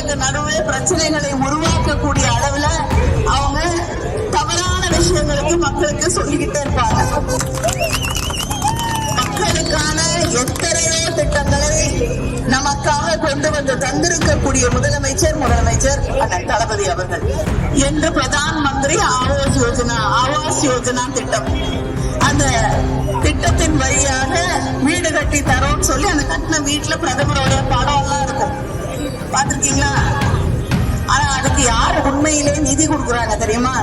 மக்களுக்கு நடுவே பிரச்சனைகளை உருவாக்கக்கூடிய அளவுல அவங்க தவறான விஷயங்களுக்கு மக்களுக்கு சொல்லிக்கிட்டே இருப்பாங்க. மக்களுக்கான எத்தனையோ திட்டங்களை நமக்காக கொண்டு வந்து தந்திருக்கக்கூடிய முதலமைச்சர் அண்ணன் தளபதி அவர்கள். என்று பிரதான் மந்திரி ஆவாஸ் யோஜனா திட்டம், அந்த திட்டத்தின் வழியாக வீடு கட்டி தரோம்னு சொல்லி அந்த கட்டின வீட்டுல பிரதமருடைய படம் எல்லாம் இருக்கும், பாத்திருக்கீங்களா? ஆனா அதுக்கு யார் உண்மையிலே நிதி கொடுக்குறாங்க தெரியுமா?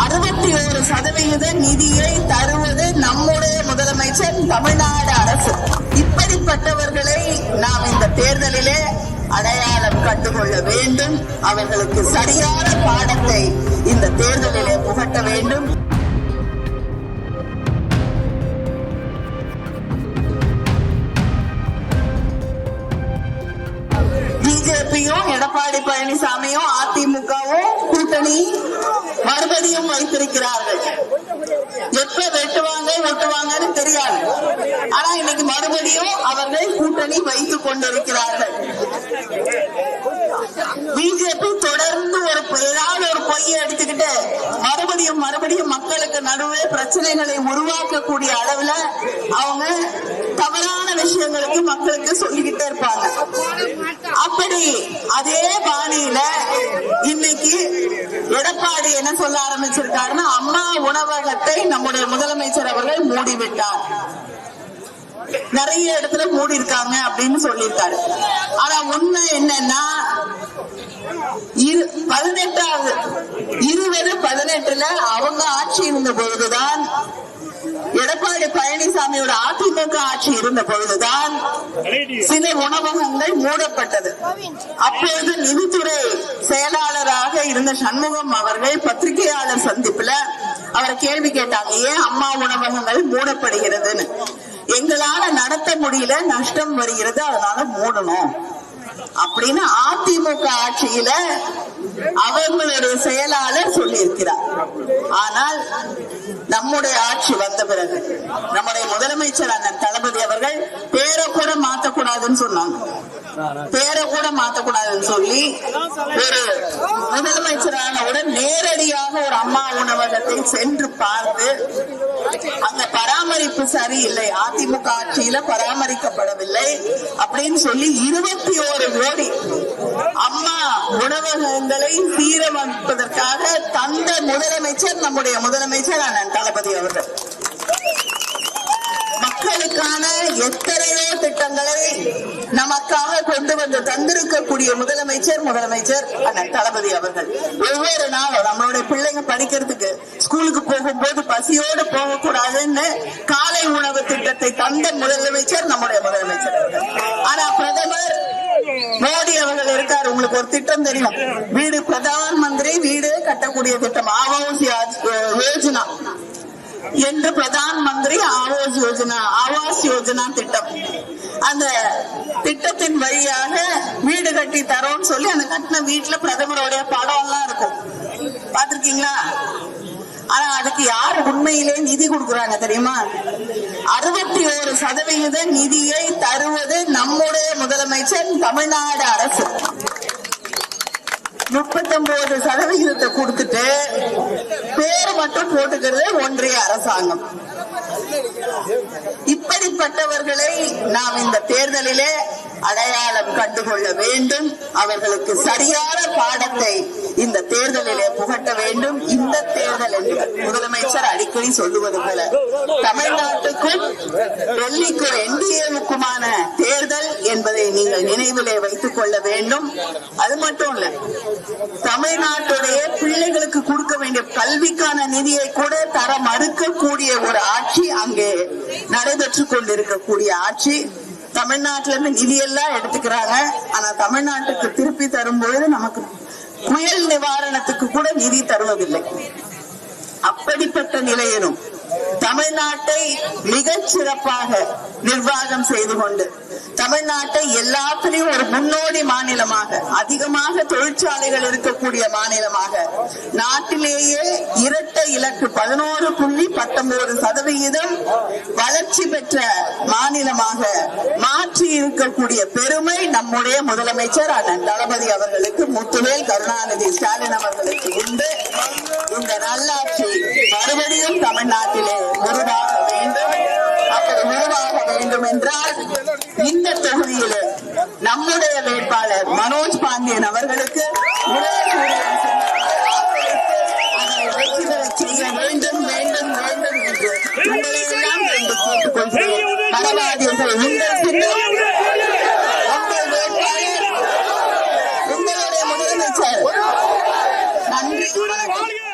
61% நிதியை தருவது நம்முடைய முதலமைச்சர், தமிழ்நாடு அரசு. இப்படிப்பட்டவர்களை நாம் இந்த தேர்தலிலே அடையாளம் கண்டுகொள்ள வேண்டும். அவர்களுக்கு சரியான பாடத்தை இந்த தேர்தலிலே புகட்ட வேண்டும். பிஜேபியும் எடப்பாடி பழனிசாமியும் அதிமுகவும் கூட்டணி மறுபடியும் வைத்திருக்கிறார்கள். எப்ப வெட்டுவாங்கன்னு தெரியாது. ஆனா இன்னைக்கு மறுபடியும் அவர்கள் கூட்டணி வைத்துக் கொண்டிருக்கிறார்கள். பிஜேபி தொடர்ந்து ஏதாவது ஒரு பொய்யை எடுத்துக்கிட்டு மறுபடியும் மக்களுக்கு நடுவே பிரச்சனைகளை உருவாக்கக்கூடிய அளவுல அவங்க தவறான விஷயங்களுக்கு மக்களுக்கு சொல்லிக்கிட்டே இருப்பாங்க. அப்படி அதே பாணியில இன்னைக்கு எடப்பாடி என்ன சொல்ல ஆரம்பிச்சிருக்காருன்னா, அம்மா உணவகத்தை நம்முடைய முதலமைச்சர் அவர்கள் மூடிவிட்டார். நிறைய இடத்துல மூடி இருக்காங்க அப்படின்னு சொல்லியிருக்காரு. ஆனா உண்மை என்னன்னா, 2018 அவங்க ஆட்சி இருந்த பொழுதுதான், எடப்பாடி பழனிசாமியோட அதிமுக ஆட்சி இருந்த பொழுதுதான் சில உணவகங்கள் மூடப்பட்டது. அப்பொழுது நிதித்துறை செயலாளராக இருந்த சண்முகம் அவர்கள் பத்திரிகையாளர் சந்திப்புல அவரை கேள்வி கேட்டாங்க, ஏன் அம்மா உணவகங்கள் மூடப்படுகிறதுன்னு. எங்களால நடத்த முடியல, நஷ்டம் வருகிறது, அதனால மூடணும் அப்படின்னு அதிமுக ஆட்சியில அவர்களுடைய செயலாளர் சொல்லி இருக்கிறார். ஆனால் நம்முடைய ஆட்சி வந்த பிறகு நம்முடைய முதலமைச்சர் அண்ணன் தளபதி அவர்கள் பேரை கூட மாத்தக்கூடாதுன்னு சொன்னாங்க. பேரை கூட மாத்தக்கூடாதுன்னு சொல்லி ஒரு முதலமைச்சரானவுடன் நேரடியாக ஒரு அம்மா உணவகத்தை சென்று பார்த்து அங்க பராமரிப்பு சரியில்லை, அதிமுக ஆட்சியில பராமரிக்கப்படவில்லை அப்படின்னு சொல்லி 21 கோடி அம்மா உணவகங்களை சீரமைப்பதற்காக தந்த முதலமைச்சர் நம்முடைய முதலமைச்சர் அண்ணன் தளபதி அவர்கள். மக்களுக்கான எத்தனையோ திட்டங்களை நமக்காக கொண்டு வந்து தந்திருக்கக்கூடிய முதலமைச்சர் அண்ணன் தளபதி அவர்கள். ஒவ்வொரு நாளும் நம்மளுடைய பிள்ளைங்க படிக்கிறதுக்கு ஸ்கூலுக்கு போகும்போது பசியோடு போகக்கூடாதுன்னு காலை உணவு திட்டத்தை தந்த முதலமைச்சர் நம்முடைய முதலமைச்சர் அவர்கள். ஆனா பிரதமர் மோடி அவர்கள் இருக்காரு, உங்களுக்கு ஒரு திட்டம் தெரியும், வீடு பிரதான் மந்திரி வீடு கட்டக்கூடிய திட்டம், ஆவாஸ் யோஜனா என்று பிரதான் மந்திரி ஆவாஸ் யோஜனா திட்டம். அந்த திட்டத்தின் வழியாக வீடு கட்டி தரோம்னு சொல்லி அந்த கட்டின வீட்டுல பிரதமருடைய படம் எல்லாம் இருக்கும், பாத்திருக்கீங்களா? ஆனா அதுக்கு யார் உண்மையிலே நிதி கொடுக்குறாங்க தெரியுமா? 61% நிதியை தருவது நம்முடைய முதலமைச்சர், தமிழ்நாடு அரசு. 39% கொடுத்துட்டு பேர் மட்டும் போட்டுக்கிறது ஒன்றிய அரசாங்கம். இப்படிப்பட்டவர்களை நாம் இந்த தேர்தலிலே அடையாளம் கண்டுகொள்ள வேண்டும். அவர்களுக்கு சரியான பாடத்தை இந்த தேர்தலிலே புகட்ட வேண்டும். இந்த தேர்தல் என்று முதலமைச்சர் அடிக்கடி சொல்லுவது போல தமிழ்நாட்டுக்கும் டெல்லிக்கும் என்டிஏவுக்குமான தேர்தல் என்பதை நீங்கள் நினைவிலே வைத்துக் கொள்ள வேண்டும். அது மட்டும் இல்ல, தமிழ்நாட்டுடைய பிள்ளைகளுக்கு கொடுக்க வேண்டிய கல்விக்கான நிதியை கூட தர மறுக்கக்கூடிய ஒரு ஆட்சி அங்கே நடைபெற்றுக் கொண்டிருக்கக்கூடிய ஆட்சி. தமிழ்நாட்டில இருந்து நிதியெல்லாம் எடுத்துக்கிறாங்க, ஆனா தமிழ்நாட்டுக்கு திருப்பி தரும்பொழுது நமக்கு புயல் நிவாரணத்துக்கு கூட நிதி தருவதில்லை. அப்படிப்பட்ட நிலையிலும் தமிழ்நாட்டை மிகச் சிறப்பாக நிர்வாகம் செய்து கொண்டு தமிழ்நாட்டை எல்லாத்திலையும் ஒரு முன்னோடி மாநிலமாக, அதிகமாக தொழிற்சாலைகள் இருக்கக்கூடிய மாநிலமாக, நாட்டிலேயே இரட்டை இலக்கு 11.19% வளர்ச்சி பெற்ற மாநிலமாக மாற்றி இருக்கக்கூடிய பெருமை நம்முடைய முதலமைச்சர் அண்ணன் தளபதி அவர்களுக்கு, முத்துவேல் கருணாநிதி ஸ்டாலின் அவர்களுக்கு உண்டு. இந்த நல்லாட்சி மறுபடியும் தமிழ்நாட்டிலே உருவாக வேண்டும். அப்படி உருவாக வேண்டும் என்றால் இந்த தொகுதியிலே நம்முடைய வேட்பாளர் மனோஜ் பாண்டியன் அவர்களுக்கு வெற்றி பெற செய்ய வேண்டும் வேண்டும் வேண்டும் என்று உங்களை எல்லாம் என்று கேட்டுக்கொள்கிறேன். பரவாதீர்கள். உங்கள் சின்னம், உங்கள் வேட்பாளர், உங்களுடைய முதலமைச்சர். நன்றி, வணக்கம்.